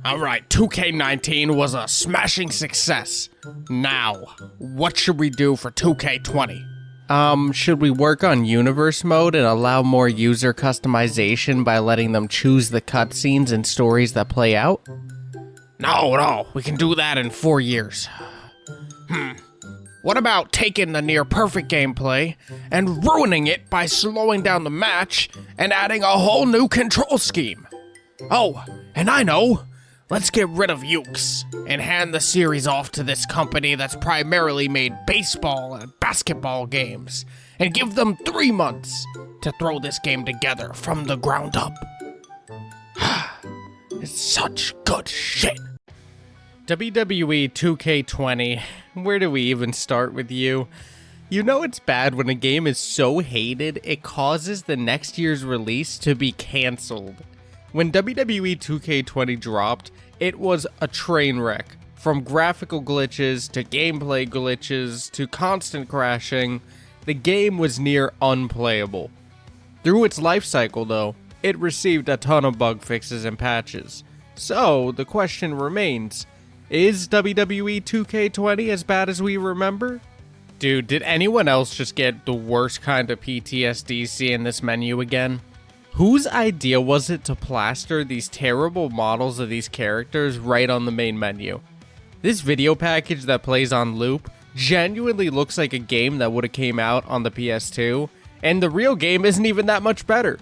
Alright, 2K19 was a smashing success. Now, what should we do for 2K20? Should we work on universe mode and allow more user customization by letting them choose the cutscenes and stories that play out? No, we can do that in 4 years. What about taking the near-perfect gameplay and ruining it by slowing down the match and adding a whole new control scheme? Oh, and I know! Let's get rid of Ukes and hand the series off to this company that's primarily made baseball and basketball games and give them 3 months to throw this game together from the ground up. It's such good shit. WWE 2K20, where do we even start with you? You know it's bad when a game is so hated it causes the next year's release to be cancelled. When WWE 2K20 dropped, it was a train wreck. From graphical glitches to gameplay glitches to constant crashing, the game was near unplayable. Through its life cycle though, it received a ton of bug fixes and patches. So the question remains, is WWE 2K20 as bad as we remember? Dude, did anyone else just get the worst kind of PTSD seeing this menu again? Whose idea was it to plaster these terrible models of these characters right on the main menu? This video package that plays on loop genuinely looks like a game that would have came out on the PS2, and the real game isn't even that much better.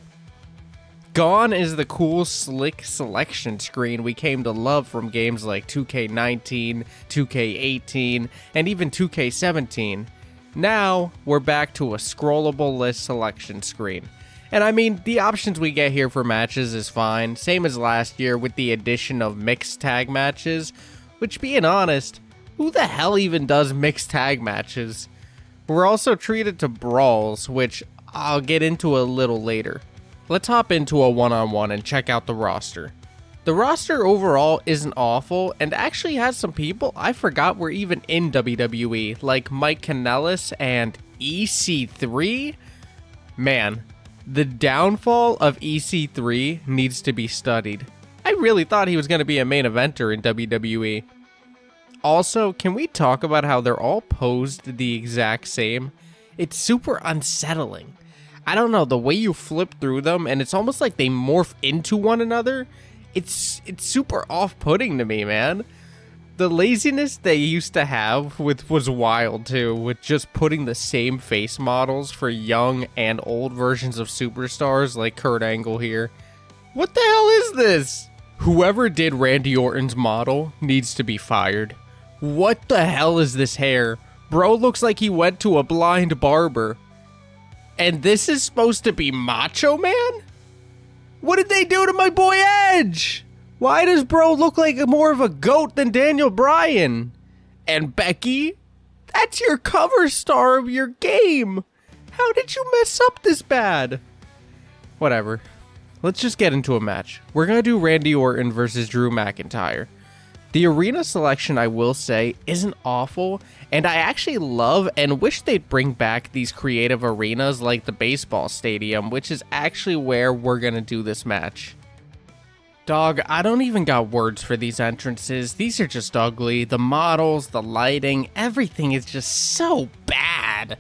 Gone is the cool, slick selection screen we came to love from games like 2K19, 2K18, and even 2K17. Now, we're back to a scrollable list selection screen. And I mean, the options we get here for matches is fine, same as last year with the addition of mixed tag matches, which being honest, who the hell even does mixed tag matches? We're also treated to brawls, which I'll get into a little later. Let's hop into a one-on-one and check out the roster. The roster overall isn't awful, and actually has some people I forgot were even in WWE, like Mike Kanellis and EC3? Man, the downfall of EC3 needs to be studied. I really thought he was going to be a main eventer in WWE. Also, can we talk about how they're all posed the exact same? It's super unsettling. I don't know, the way you flip through them and it's almost like they morph into one another. It's super off-putting to me, man. The laziness they used to have was wild too, with just putting the same face models for young and old versions of superstars like Kurt Angle here. What the hell is this? Whoever did Randy Orton's model needs to be fired. What the hell is this hair? Bro looks like he went to a blind barber. And this is supposed to be Macho Man? What did they do to my boy Edge? Why does bro look like more of a goat than Daniel Bryan? And Becky? That's your cover star of your game. How did you mess up this bad? Whatever. Let's just get into a match. We're going to do Randy Orton versus Drew McIntyre. The arena selection, I will say, isn't awful, and I actually love and wish they'd bring back these creative arenas like the baseball stadium, which is actually where we're going to do this match. Dog, I don't even got words for these entrances. These are just ugly. The models, the lighting, everything is just so bad.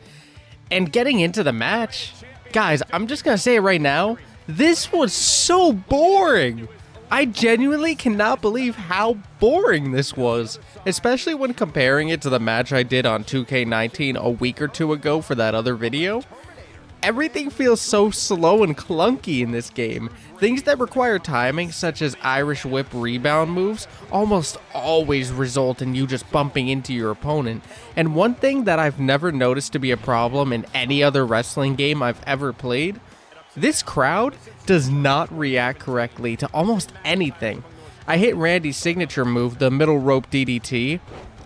And getting into the match, guys, I'm just gonna say it right now, this was so boring. I genuinely cannot believe how boring this was, especially when comparing it to the match I did on 2K19 a week or two ago for that other video. Everything feels so slow and clunky in this game. Things that require timing, such as Irish whip rebound moves, almost always result in you just bumping into your opponent. And one thing that I've never noticed to be a problem in any other wrestling game I've ever played, this crowd does not react correctly to almost anything. I hit Randy's signature move, the middle rope DDT,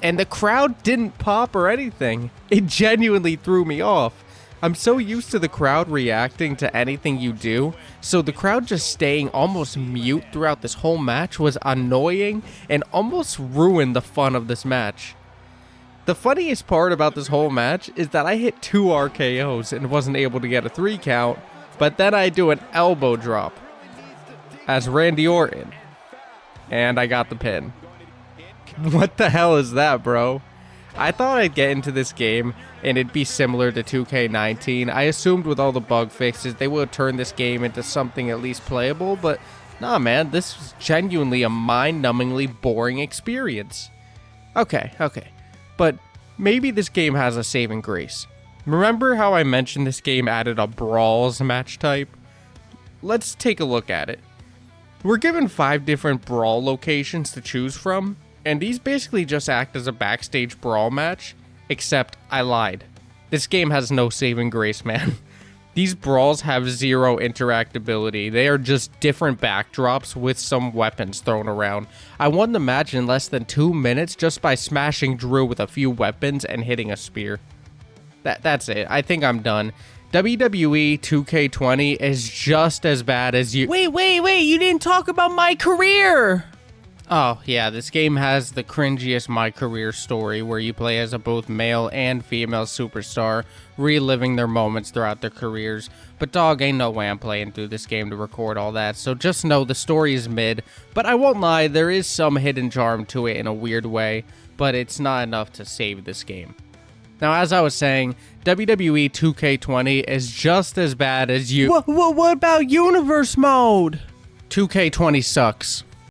and the crowd didn't pop or anything. It genuinely threw me off. I'm so used to the crowd reacting to anything you do, so the crowd just staying almost mute throughout this whole match was annoying and almost ruined the fun of this match. The funniest part about this whole match is that I hit 2 RKOs and wasn't able to get a 3 count, but then I do an elbow drop as Randy Orton. And I got the pin. What the hell is that, bro? I thought I'd get into this game and it'd be similar to 2K19. I assumed with all the bug fixes, they would turn this game into something at least playable, but nah, man, this was genuinely a mind-numbingly boring experience. Okay, but maybe this game has a saving grace. Remember how I mentioned this game added a brawls match type? Let's take a look at it. We're given 5 different brawl locations to choose from, and these basically just act as a backstage brawl match, except I lied. This game has no saving grace, man. These brawls have zero interactability. They are just different backdrops with some weapons thrown around. I won the match in less than 2 minutes just by smashing Drew with a few weapons and hitting a spear. That's it. I think I'm done. WWE 2K20 is just as bad as you- Wait, you didn't talk about my career! Oh, yeah, this game has the cringiest My Career story where you play as a both male and female superstar, reliving their moments throughout their careers. But dog, ain't no way I'm playing through this game to record all that, so just know the story is mid. But I won't lie, there is some hidden charm to it in a weird way, but it's not enough to save this game. Now, as I was saying, WWE 2K20 is just as bad as you- What about Universe Mode? 2K20 sucks.